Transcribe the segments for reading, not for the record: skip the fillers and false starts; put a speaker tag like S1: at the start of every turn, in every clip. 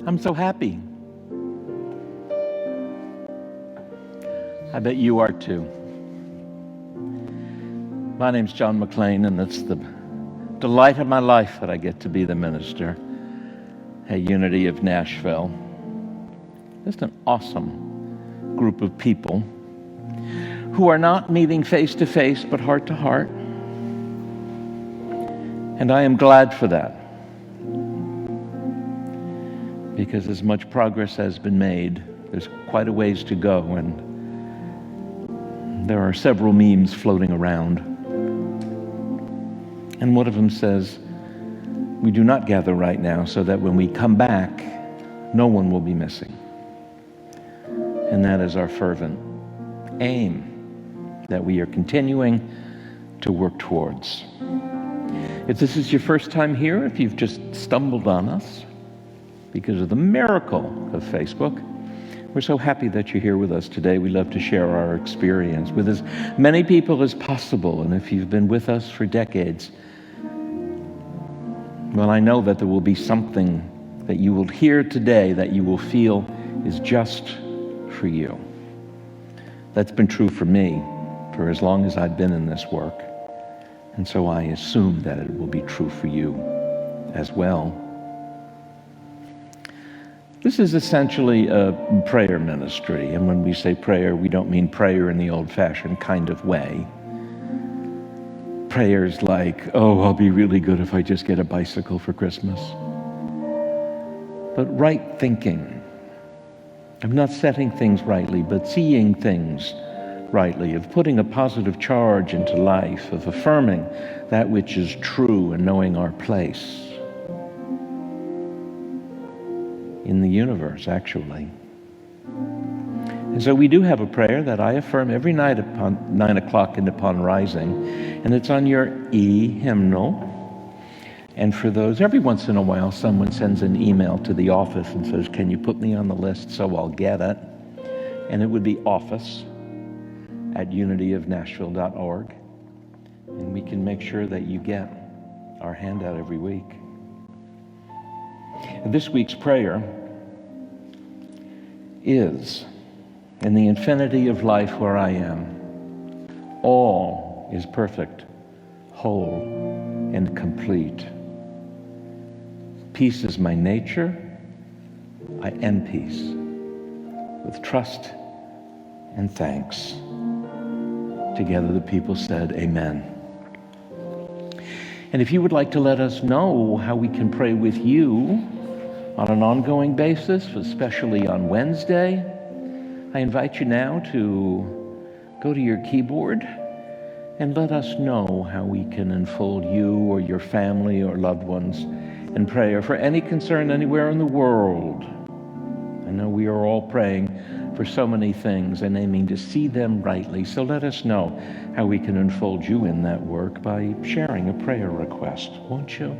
S1: I'm so happy. I bet you are too. My name's John McLean, and it's the delight of my life that I get to be the minister at Unity of Nashville. Just an awesome group of people who are not meeting face to face but heart to heart. And I am glad for that, because as much progress has been made, there's quite a ways to go, and there are several memes floating around. And one of them says, "We do not gather right now so that when we come back, no one will be missing." And that is our fervent aim that we are continuing to work towards. If this is your first time here, if you've just stumbled on us because of the miracle of Facebook, we're so happy that you're here with us today. We love to share our experience with as many people as possible. And if you've been with us for decades, well, I know that there will be something that you will hear today that you will feel is just for you. That's been true for me for as long as I've been in this work. And so I assume that it will be true for you as well. This is essentially a prayer ministry. And when we say prayer, we don't mean prayer in the old-fashioned kind of way. Prayers like, "Oh, I'll be really good if I just get a bicycle for Christmas." But right thinking, of not setting things rightly, but seeing things rightly, of putting a positive charge into life, of affirming that which is true and knowing our place in the universe, actually. And so we do have a prayer that I affirm every night upon 9 o'clock and upon rising, and it's on your e-hymnal. And for those, every once in a while, someone sends an email to the office and says, "Can you put me on the list so I'll get it?" And it would be office@unityofnashville.org. And we can make sure that you get our handout every week. This week's prayer is, "In the infinity of life where I am, all is perfect, whole, and complete. Peace is my nature. I am peace. With trust and thanks." Together the people said, "Amen." And if you would like to let us know how we can pray with you on an ongoing basis, especially on Wednesday, I invite you now to go to your keyboard and let us know how we can enfold you or your family or loved ones in prayer for any concern anywhere in the world. I know we are all praying for so many things and aiming to see them rightly, so let us know how we can enfold you in that work by sharing a prayer request, won't you?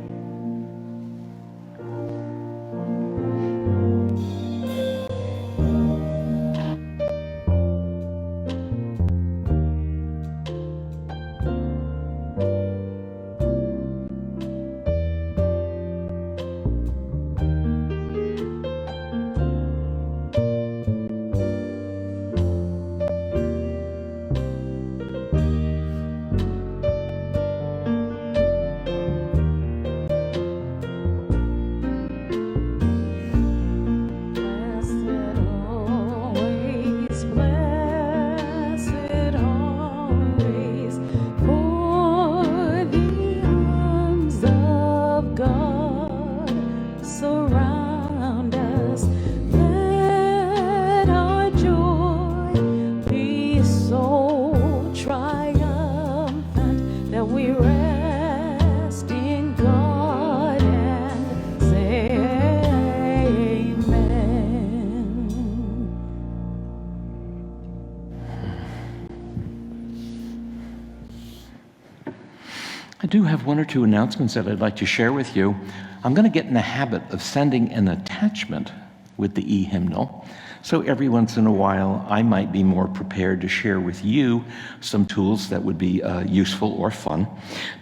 S1: I do have one or two announcements that I'd like to share with you. I'm going to get in the habit of sending an attachment with the e-hymnal So every once in a while, I might be more prepared to share with you some tools that would be useful or fun.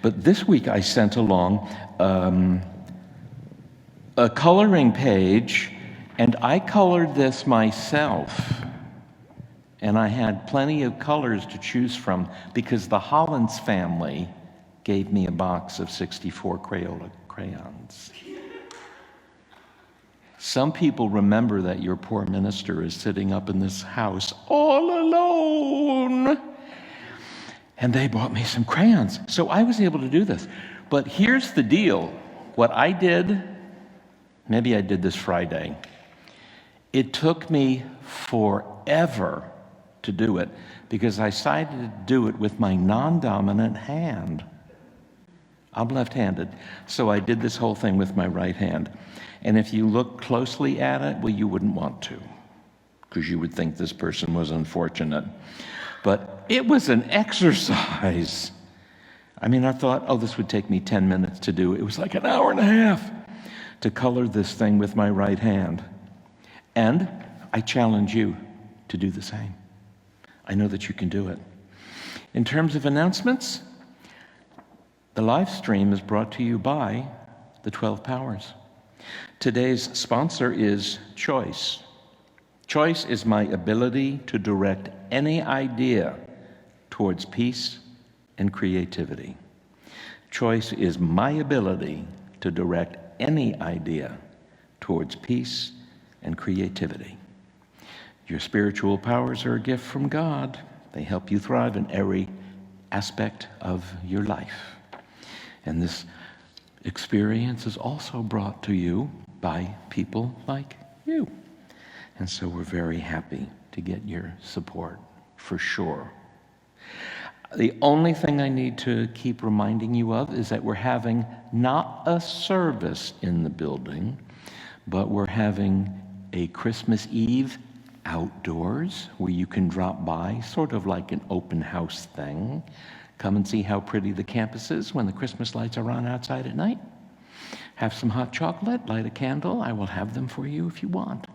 S1: But this week I sent along a coloring page, and I colored this myself. And I had plenty of colors to choose from because the Hollins family gave me a box of 64 Crayola crayons. Some people remember that your poor minister is sitting up in this house all alone. And they bought me some crayons. So I was able to do this. But here's the deal. What I did, maybe I did this Friday. It took me forever to do it because I decided to do it with my non-dominant hand. I'm left-handed, so I did this whole thing with my right hand. And if you look closely at it, well, you wouldn't want to, because you would think this person was unfortunate. But it was an exercise. I mean, I thought, oh, this would take me 10 minutes to do. It was like an hour and a half to color this thing with my right hand. And I challenge you to do the same. I know that you can do it. In terms of announcements, the live stream is brought to you by the 12 Powers. Today's sponsor is Choice. Choice is my ability to direct any idea towards peace and creativity. Choice is my ability to direct any idea towards peace and creativity. Your spiritual powers are a gift from God. They help you thrive in every aspect of your life. And this experience is also brought to you by people like you. And so we're very happy to get your support, for sure. The only thing I need to keep reminding you of is that we're having not a service in the building, but we're having a Christmas Eve outdoors where you can drop by, sort of like an open house thing. Come and see how pretty the campus is when the Christmas lights are on outside at night. Have some hot chocolate, light a candle. I will have them for you if you want.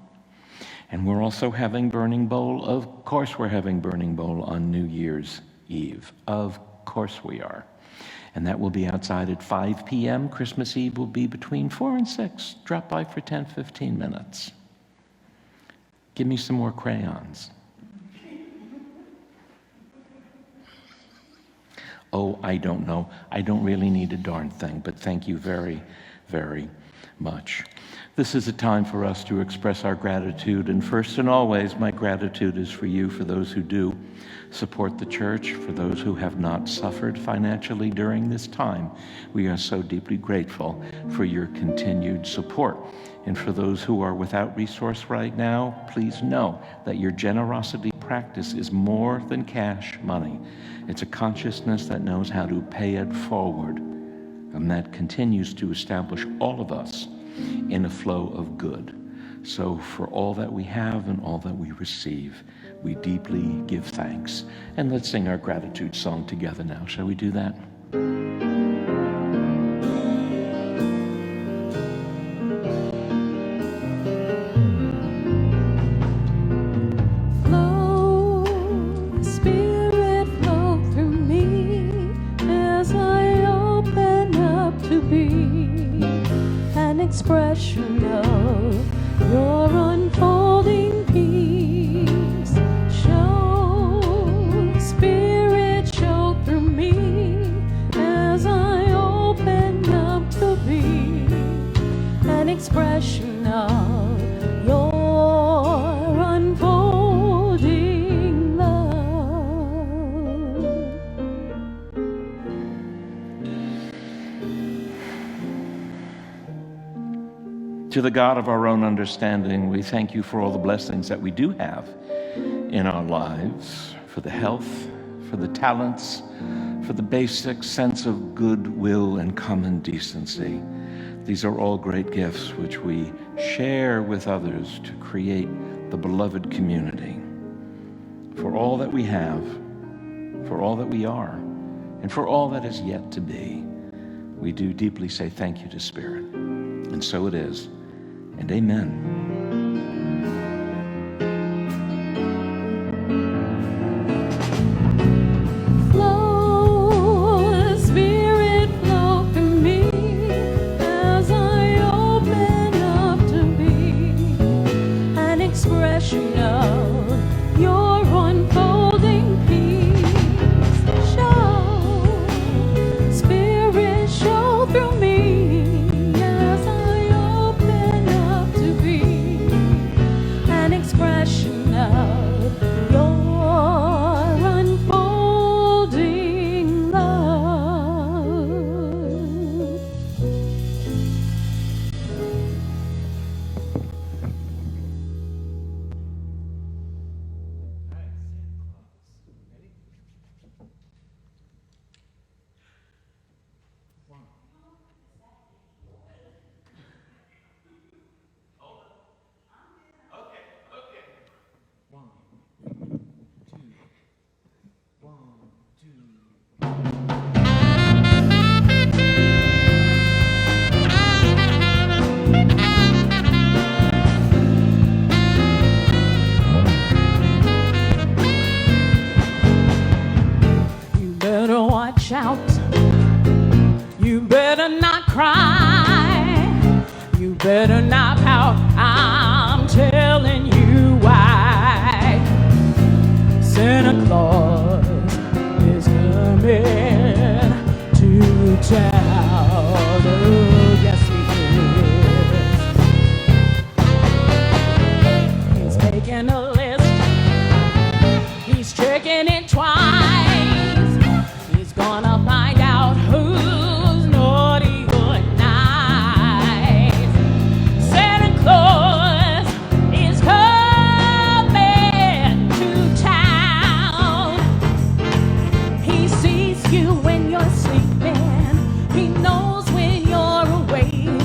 S1: And we're also having Burning Bowl. Of course we're having Burning Bowl on New Year's Eve. Of course we are. And that will be outside at 5 p.m. Christmas Eve will be between 4 and 6. Drop by for 10, 15 minutes. Give me some more crayons. Oh, I don't know. I don't really need a darn thing, but thank you very, very much. This is a time for us to express our gratitude, and first and always, my gratitude is for you, for those who do support the church, for those who have not suffered financially during this time. We are so deeply grateful for your continued support. And for those who are without resource right now, please know that your generosity practice is more than cash money. It's a consciousness that knows how to pay it forward, and that continues to establish all of us in a flow of good. So for all that we have and all that we receive, we deeply give thanks. And let's sing our gratitude song together now. Shall we do that?
S2: Expression of your unfolding peace. Show, Spirit, show through me as I open up to be an expression of your unfolding love.
S1: To the God of our own understanding, we thank you for all the blessings that we do have in our lives, for the health, for the talents, for the basic sense of goodwill and common decency. These are all great gifts which we share with others to create the beloved community. For all that we have, for all that we are, and for all that is yet to be, we do deeply say thank you to Spirit. And so it is. And amen.
S2: shout. You better not cry. You better not pout. I'm telling you why. Santa Claus is coming to town. Oh, yes, he is. He's making a list. He's checking it twice. He's gonna find out who's naughty or nice. Santa Claus is coming to town. He sees you when you're sleeping. He knows when you're awake.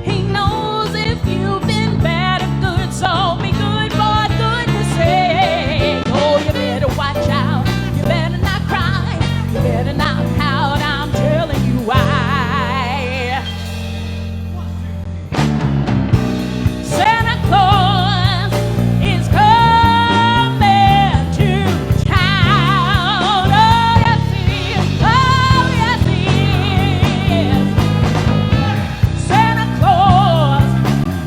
S2: He knows if you've been bad or good. So be good for goodness sake. Oh, you better watch out. You better not cry. You better not pout. I'm telling you why. Santa Claus is coming to town. Oh, yes, he is. Oh, yes, he is. Santa Claus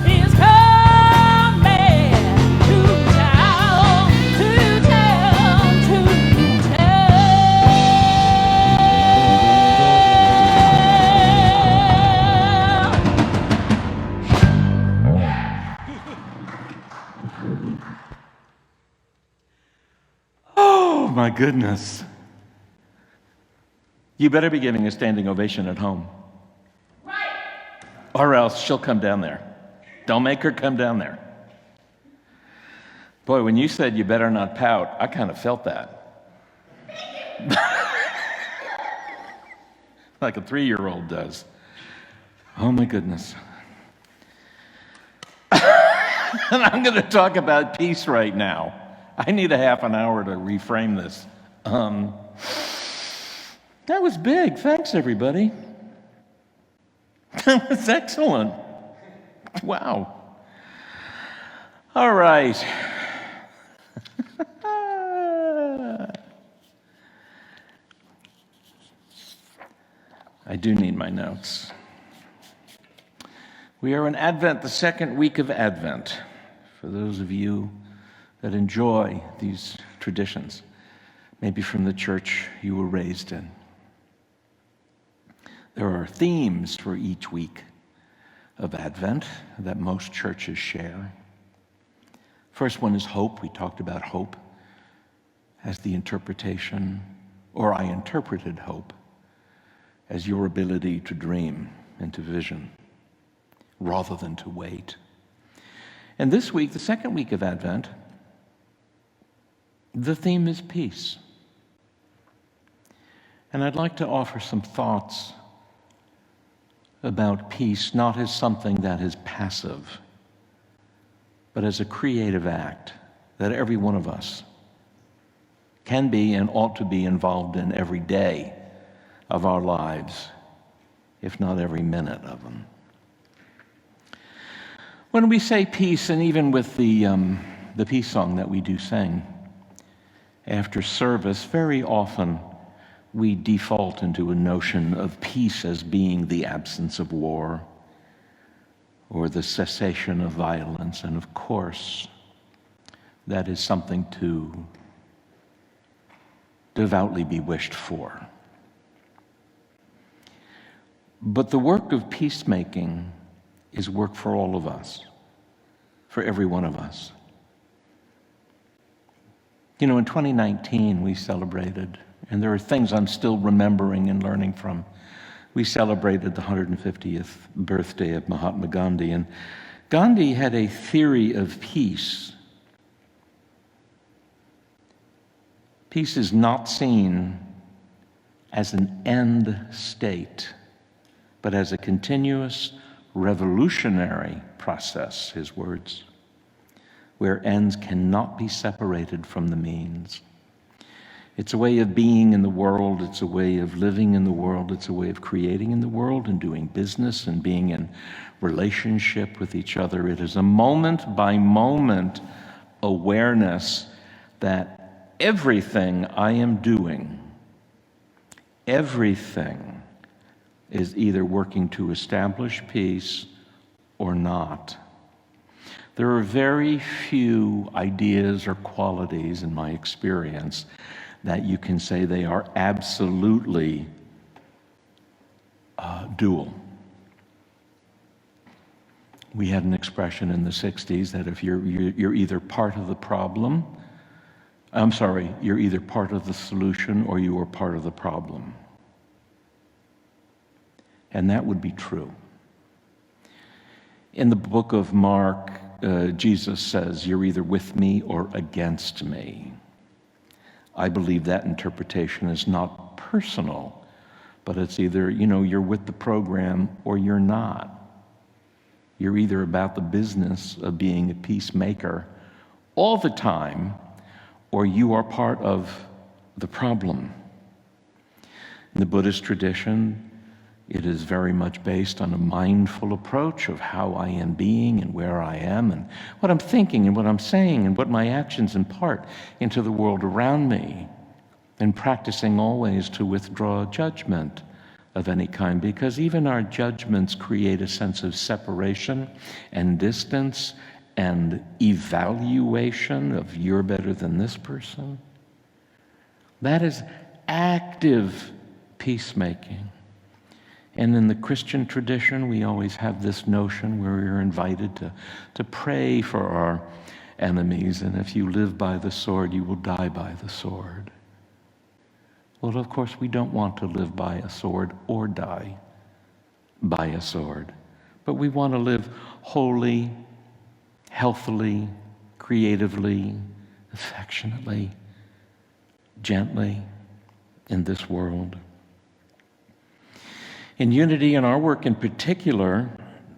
S2: is coming to town, to town, to
S1: Oh, my goodness. You better be giving a standing ovation at home. Right. Or else she'll come down there. Don't make her come down there. Boy, when you said you better not pout, I kind of felt that. Like a 3-year-old does. Oh, my goodness. And I'm going to talk about peace right now. I need a half an hour to reframe this. That was big. Thanks, everybody. That was excellent. Wow. All right. I do need my notes. We are in Advent, the second week of Advent. For those of you that enjoy these traditions, maybe from the church you were raised in. There are themes for each week of Advent that most churches share. First one is hope. We talked about hope as the interpretation, or I interpreted hope as your ability to dream and to vision rather than to wait. And this week, the second week of Advent, the theme is peace. And I'd like to offer some thoughts about peace, not as something that is passive, but as a creative act that every one of us can be and ought to be involved in every day of our lives, if not every minute of them. When we say peace, and even with the peace song that we do sing after service, very often we default into a notion of peace as being the absence of war or the cessation of violence. And of course, that is something to devoutly be wished for. But the work of peacemaking is work for all of us, for every one of us. You know, in 2019, we celebrated, and there are things I'm still remembering and learning from. We celebrated the 150th birthday of Mahatma Gandhi, and Gandhi had a theory of peace. Peace is not seen as an end state, but as a continuous revolutionary process, his words, where ends cannot be separated from the means. It's a way of being in the world, it's a way of living in the world, it's a way of creating in the world and doing business and being in relationship with each other. It is a moment-by-moment awareness that everything I am doing Everything is either working to establish peace or not. There are very few ideas or qualities, in my experience, that you can say they are absolutely dual. We had an expression in the 60s that if you're either part of the problem, you're either part of the solution or you are part of the problem. And that would be true. In the book of Mark, Jesus says, you're either with me or against me. I believe that interpretation is not personal, but it's either, you're with the program or you're not. You're either about the business of being a peacemaker all the time, or you are part of the problem. In the Buddhist tradition, it is very much based on a mindful approach of how I am being and where I am and what I'm thinking and what I'm saying and what my actions impart into the world around me, and practicing always to withdraw judgment of any kind, because even our judgments create a sense of separation and distance and evaluation of you're better than this person. That is active peacemaking. And in the Christian tradition, we always have this notion where we're invited to pray for our enemies, and if you live by the sword, you will die by the sword. Well, of course, we don't want to live by a sword or die by a sword, but we want to live wholly, healthily, creatively, affectionately, gently in this world. In unity, in our work in particular,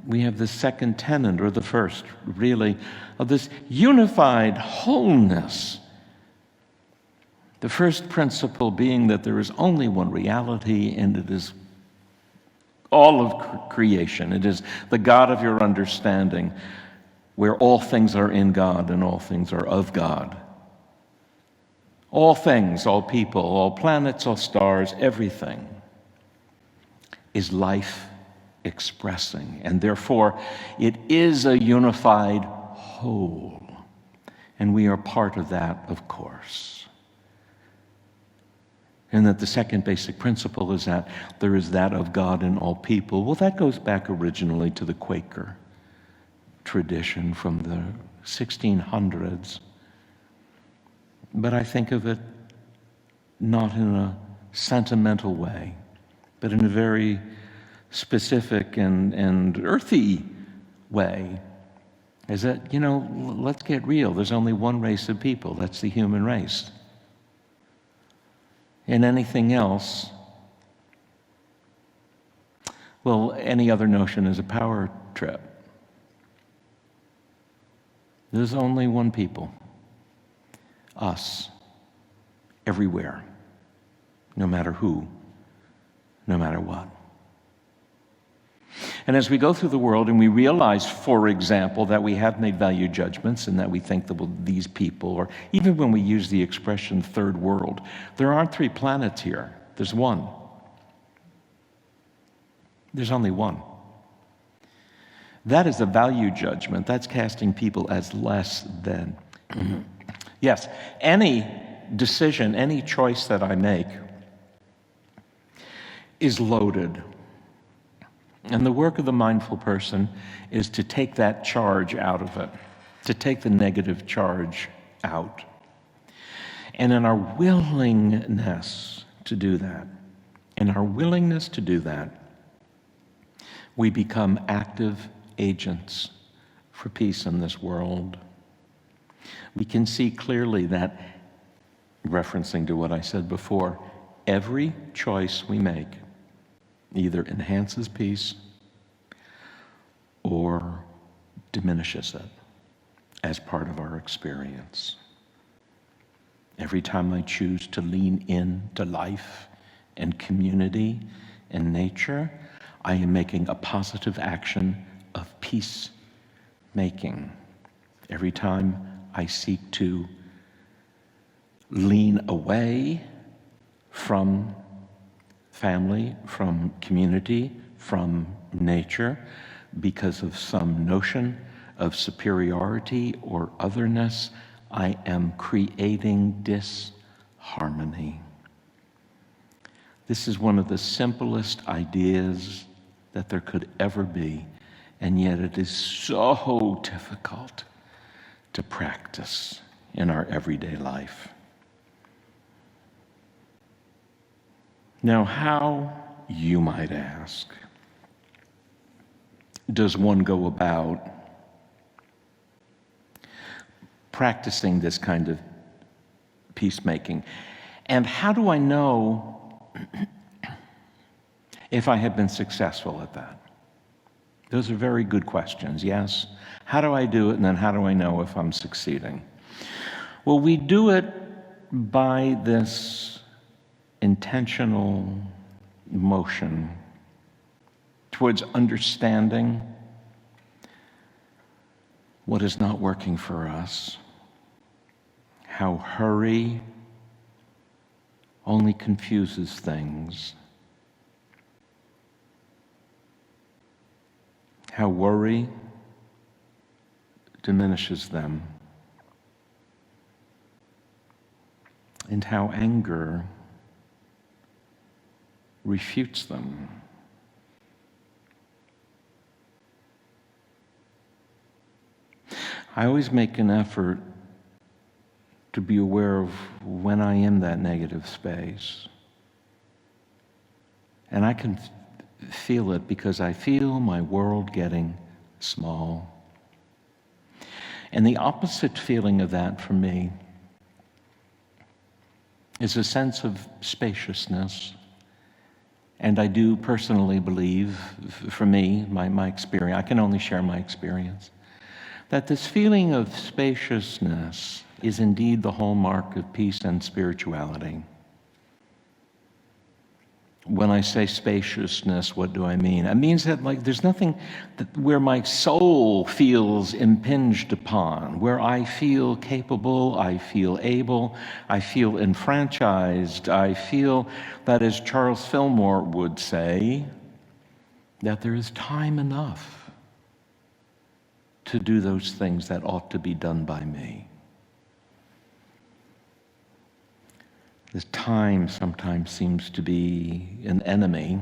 S1: we have the second tenet, or the first, really, of this unified wholeness. The first principle being that there is only one reality, and it is all of creation. It is the God of your understanding, where all things are in God and all things are of God. All things, all people, all planets, all stars, everything is life expressing, and therefore it is a unified whole, and we are part of that, of course. And that the second basic principle is that there is that of God in all people. Well, that goes back originally to the Quaker tradition from the 1600s, but I think of it not in a sentimental way, but in a very specific and earthy way. Is that, let's get real. There's only one race of people. That's the human race. And anything else, well, any other notion is a power trip. There's only one people. Us. Everywhere. No matter who. No matter what. And as we go through the world and we realize, for example, that we have made value judgments and that we think that these people, or even when we use the expression third world, there aren't three planets here. There's one. There's only one. That is a value judgment. That's casting people as less than. Yes, any decision, any choice that I make is loaded. And the work of the mindful person is to take that charge out of it, to take the negative charge out. And in our willingness to do that, we become active agents for peace in this world. We can see clearly that, referencing to what I said before, every choice we make either enhances peace or diminishes it as part of our experience. Every time I choose to lean into life and community and nature, I am making a positive action of peace making. Every time I seek to lean away from family, from community, from nature, because of some notion of superiority or otherness, I am creating disharmony. This is one of the simplest ideas that there could ever be, and yet it is so difficult to practice in our everyday life. Now, how, you might ask, does one go about practicing this kind of peacemaking? And how do I know if I have been successful at that? Those are very good questions, yes? How do I do it, and then how do I know if I'm succeeding? Well, we do it by this intentional motion towards understanding what is not working for us, how hurry only confuses things, how worry diminishes them, and how anger refutes them. I always make an effort to be aware of when I am that negative space. And I can feel it because I feel my world getting small. And the opposite feeling of that for me is a sense of spaciousness. And I do personally believe, for me, my experience, I can only share my experience, that this feeling of spaciousness is indeed the hallmark of peace and spirituality. When I say spaciousness, what do I mean? It means that there's nothing where my soul feels impinged upon, where I feel capable, I feel able, I feel enfranchised, I feel that, as Charles Fillmore would say, that there is time enough to do those things that ought to be done by me. This time sometimes seems to be an enemy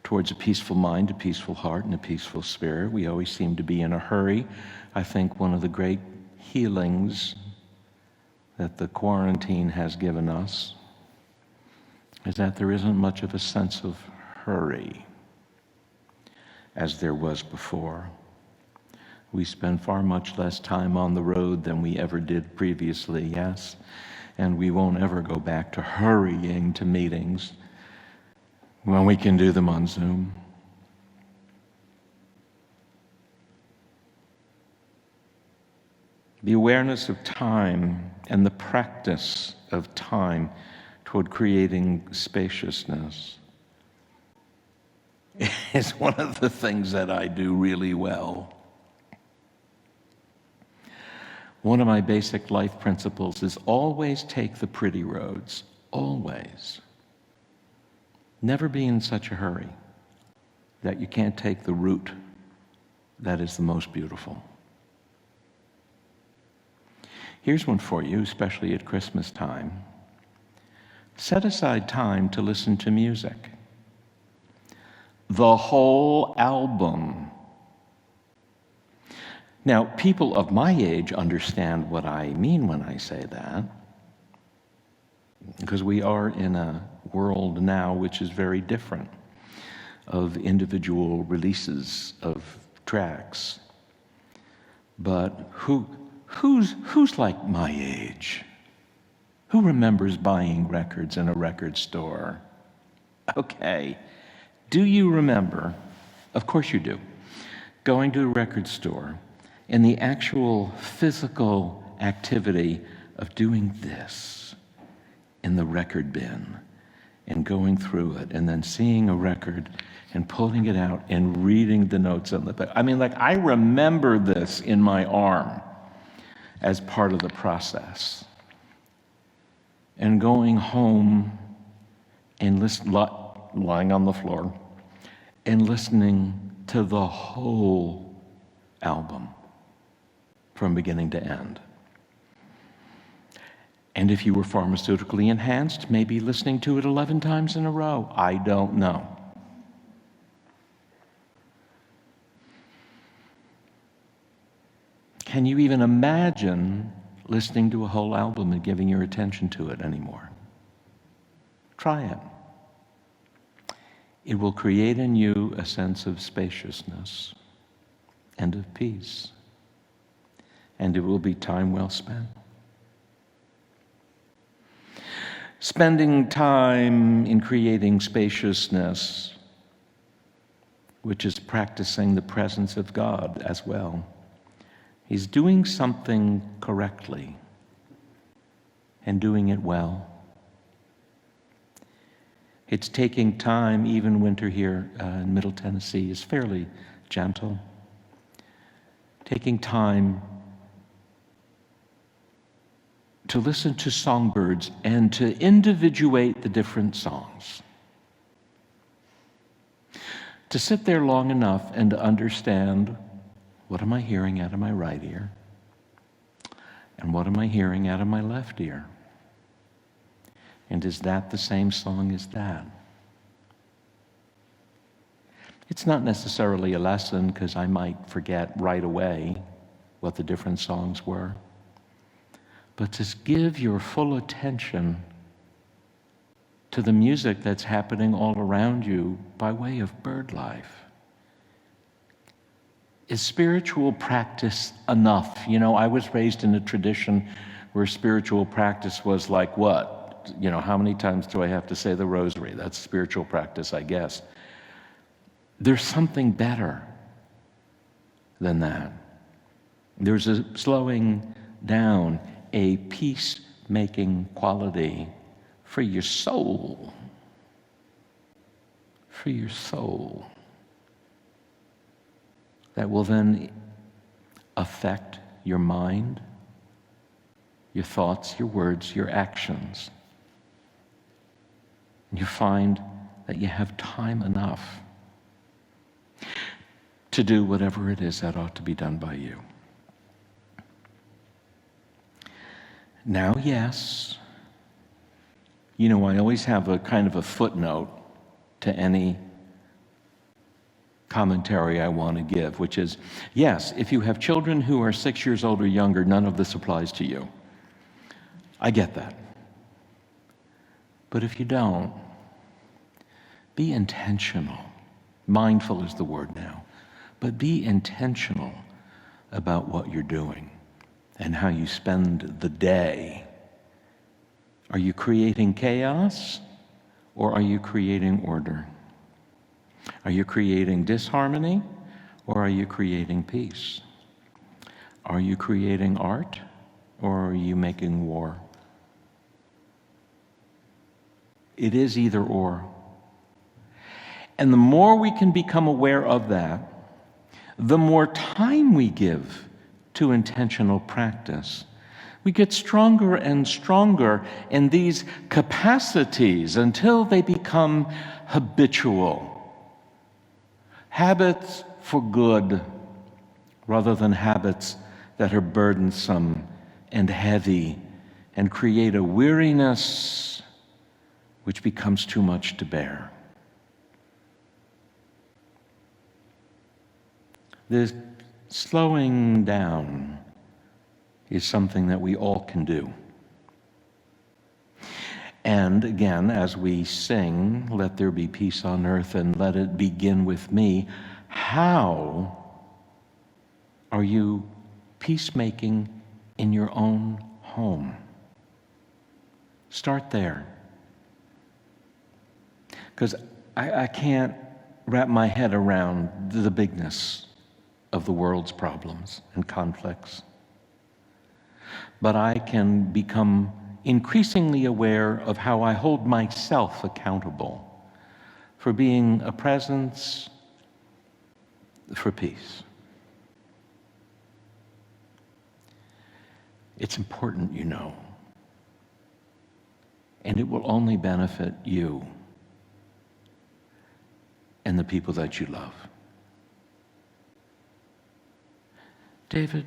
S1: towards a peaceful mind, a peaceful heart, and a peaceful spirit. We always seem to be in a hurry. I think one of the great healings that the quarantine has given us is that there isn't much of a sense of hurry as there was before. We spend far much less time on the road than we ever did previously, yes? And we won't ever go back to hurrying to meetings when we can do them on Zoom. The awareness of time and the practice of time toward creating spaciousness is one of the things that I do really well. One of my basic life principles is always take the pretty roads, always. Never be in such a hurry that you can't take the route that is the most beautiful. Here's one for you, especially at Christmas time. Set aside time to listen to music. The whole album. Now, people of my age understand what I mean when I say that, because we are in a world now which is very different of individual releases of tracks. But who's like my age? Who remembers buying records in a record store? Okay. Do you remember? Of course you do. Going to a record store and the actual physical activity of doing this in the record bin and going through it and then seeing a record and pulling it out and reading the notes on the back. I mean, I remember this in my arm as part of the process. And going home and lying on the floor and listening to the whole album from beginning to end. And if you were pharmaceutically enhanced, maybe listening to it 11 times in a row. I don't know. Can you even imagine listening to a whole album and giving your attention to it anymore? Try it. It will create in you a sense of spaciousness and of peace, and it will be time well spent. Spending time in creating spaciousness, which is practicing the presence of God as well, is doing something correctly and doing it well. It's taking time. Even winter here in Middle Tennessee is fairly gentle. Taking time to listen to songbirds and to individuate the different songs. To sit there long enough and to understand, what am I hearing out of my right ear? And what am I hearing out of my left ear? And is that the same song as that? It's not necessarily a lesson, because I might forget right away what the different songs were. But to give your full attention to the music that's happening all around you by way of bird life. Is spiritual practice enough? You know, I was raised in a tradition where spiritual practice was like what? You know, how many times do I have to say the rosary? That's spiritual practice, I guess. There's something better than that. There's a slowing down, a peacemaking quality for your soul. For your soul. That will then affect your mind, your thoughts, your words, your actions. And you find that you have time enough to do whatever it is that ought to be done by you. Now, yes, you know, I always have a kind of a footnote to any commentary I want to give, which is, yes, if you have children who are 6 years old or younger, none of this applies to you. I get that. But if you don't, be intentional. Mindful is the word now. But be intentional about what you're doing and how you spend the day. Are you creating chaos, or are you creating order? Are you creating disharmony, or are you creating peace? Are you creating art, or are you making war? It is either or. And the more we can become aware of that, the more time we give to intentional practice. We get stronger and stronger in these capacities until they become habitual. Habits for good, rather than habits that are burdensome and heavy and create a weariness which becomes too much to bear. This slowing down is something that we all can do. And again, as we sing, let there be peace on earth and let it begin with me, how are you peacemaking in your own home? Start there. Because I can't wrap my head around the bigness of the world's problems and conflicts. But I can become increasingly aware of how I hold myself accountable for being a presence for peace. It's important, you know, and it will only benefit you and the people that you love. David,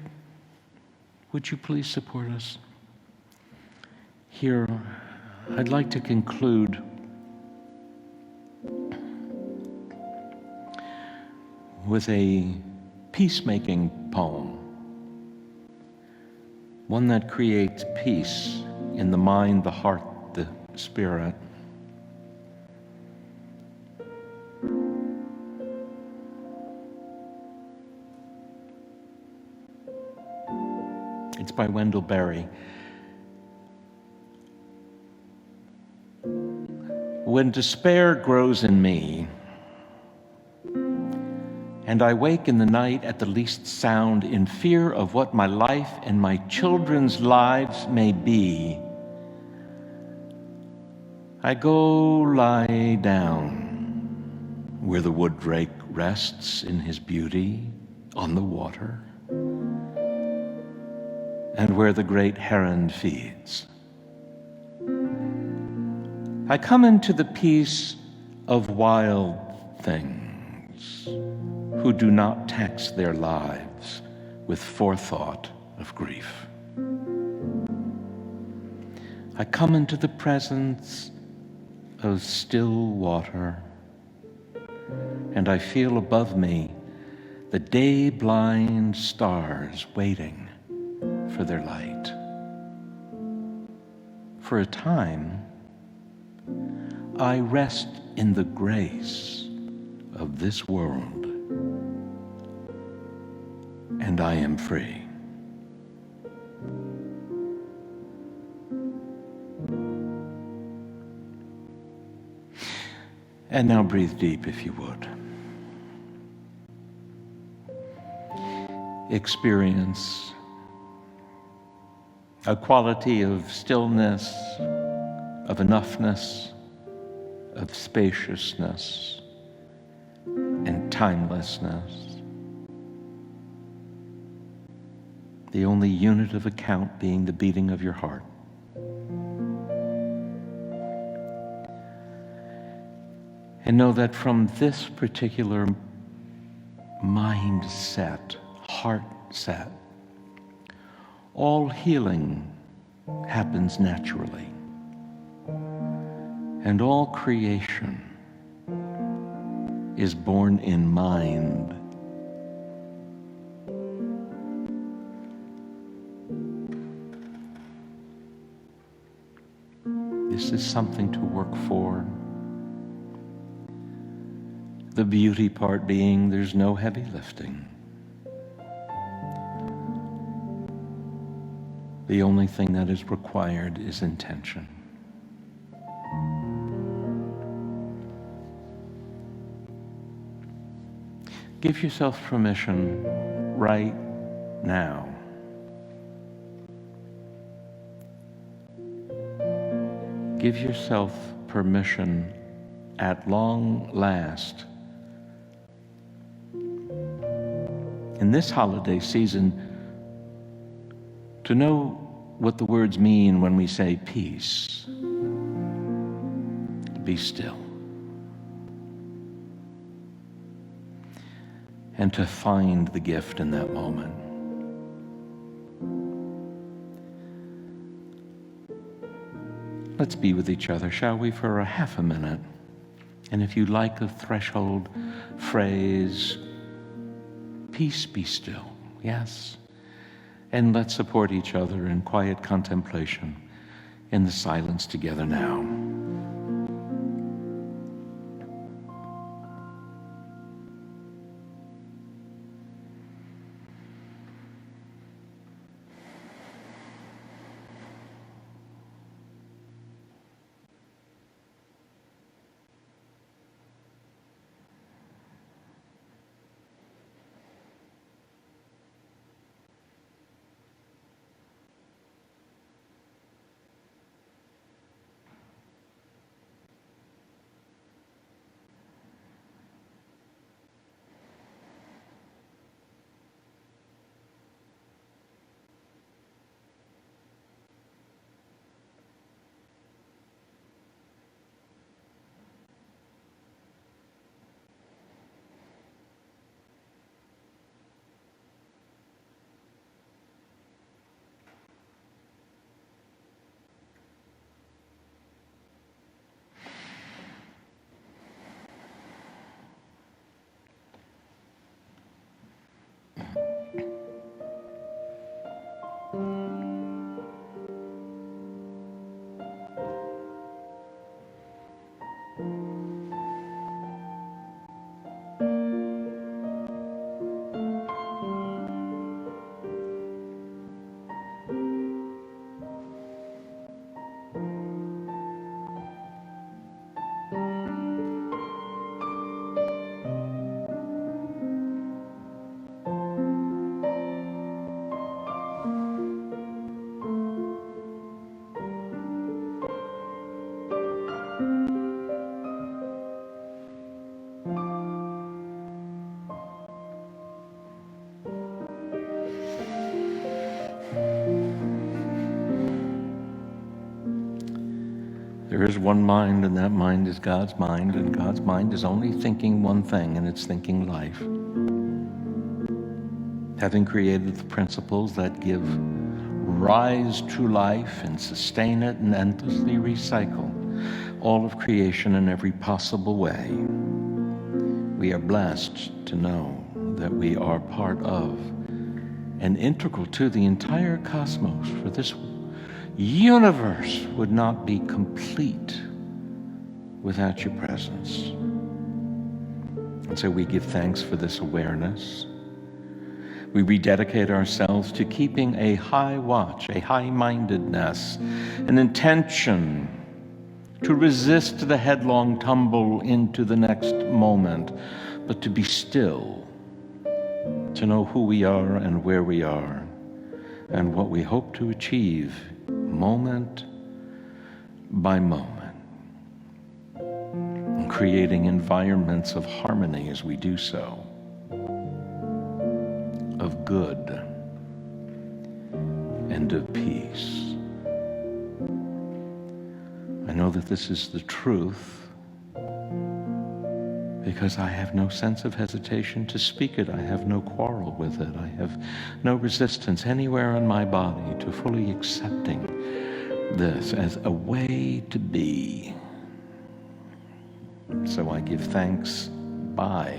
S1: would you please support us? Here, I'd like to conclude with a peacemaking poem, one that creates peace in the mind, the heart, the spirit. It's by Wendell Berry. When despair grows in me, and I wake in the night at the least sound in fear of what my life and my children's lives may be, I go lie down where the wood drake rests in his beauty on the water, and where the great heron feeds. I come into the peace of wild things who do not tax their lives with forethought of grief. I come into the presence of still water, and I feel above me the day-blind stars waiting for their light. For a time, I rest in the grace of this world, and I am free. And now breathe deep, if you would. Experience a quality of stillness, of enoughness, of spaciousness, and timelessness. The only unit of account being the beating of your heart. And know that from this particular mindset, heart set, all healing happens naturally. And all creation is born in mind. This is something to work for. The beauty part being there's no heavy lifting. The only thing that is required is intention. Give yourself permission right now give yourself permission at long last in this holiday season to know what the words mean when we say peace. Be still. And to find the gift in that moment. Let's be with each other, shall we, for a half a minute? And if you like a threshold phrase, peace be still, yes? And let's support each other in quiet contemplation in the silence together now. There is one mind, and that mind is God's mind, and God's mind is only thinking one thing, and it's thinking life. Having created the principles that give rise to life and sustain it and endlessly recycle all of creation in every possible way, we are blessed to know that we are part of and integral to the entire cosmos, for this universe would not be complete without your presence. And so we give thanks for this awareness. We rededicate ourselves to keeping a high watch, a high-mindedness, an intention to resist the headlong tumble into the next moment, but to be still, to know who we are and where we are, and what we hope to achieve moment by moment, and creating environments of harmony as we do so, of good and of peace. I know that this is the truth because I have no sense of hesitation to speak it. I have no quarrel with it. I have no resistance anywhere in my body to fully accepting this as a way to be. So I give thanks by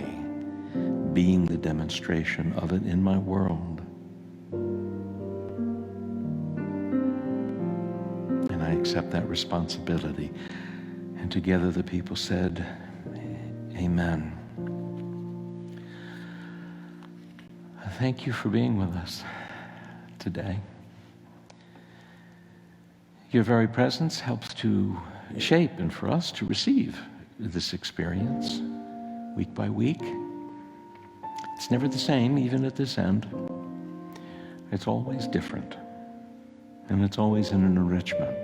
S1: being the demonstration of it in my world. And I accept that responsibility. And together the people said, Amen. Thank you for being with us today. Your very presence helps to shape and for us to receive this experience week by week. It's never the same, even at this end. It's always different, and it's always an enrichment.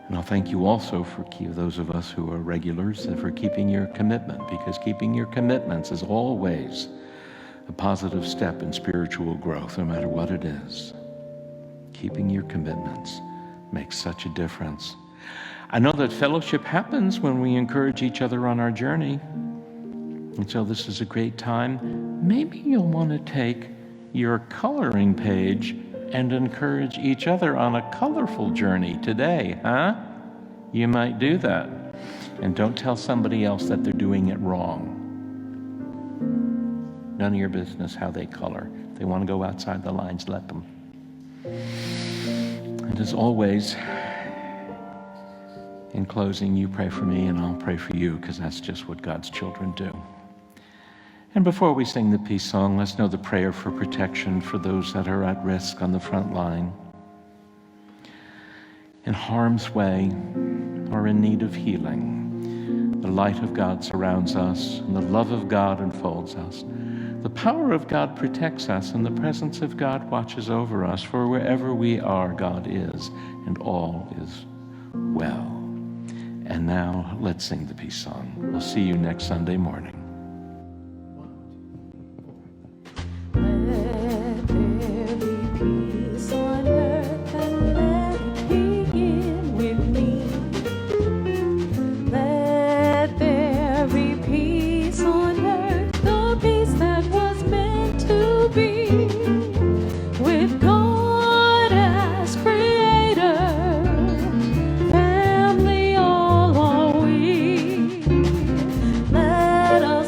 S1: And I'll thank you also for those of us who are regulars and for keeping your commitment, because keeping your commitments is always a positive step in spiritual growth, no matter what it is. Keeping your commitments makes such a difference. I know that fellowship happens when we encourage each other on our journey. And so this is a great time. Maybe you'll want to take your coloring page and encourage each other on a colorful journey today, huh? You might do that. And don't tell somebody else that they're doing it wrong. None of your business how they color. If they want to go outside the lines, let them. And as always, in closing, you pray for me and I'll pray for you, because that's just what God's children do. And before we sing the peace song, let's know the prayer for protection for those that are at risk on the front line, in harm's way, or in need of healing. The light of God surrounds us, and the love of God enfolds us. The power of God protects us, and the presence of God watches over us. For wherever we are, God is, and all is well. And now, let's sing the peace song. We'll see you next Sunday morning.
S2: Let us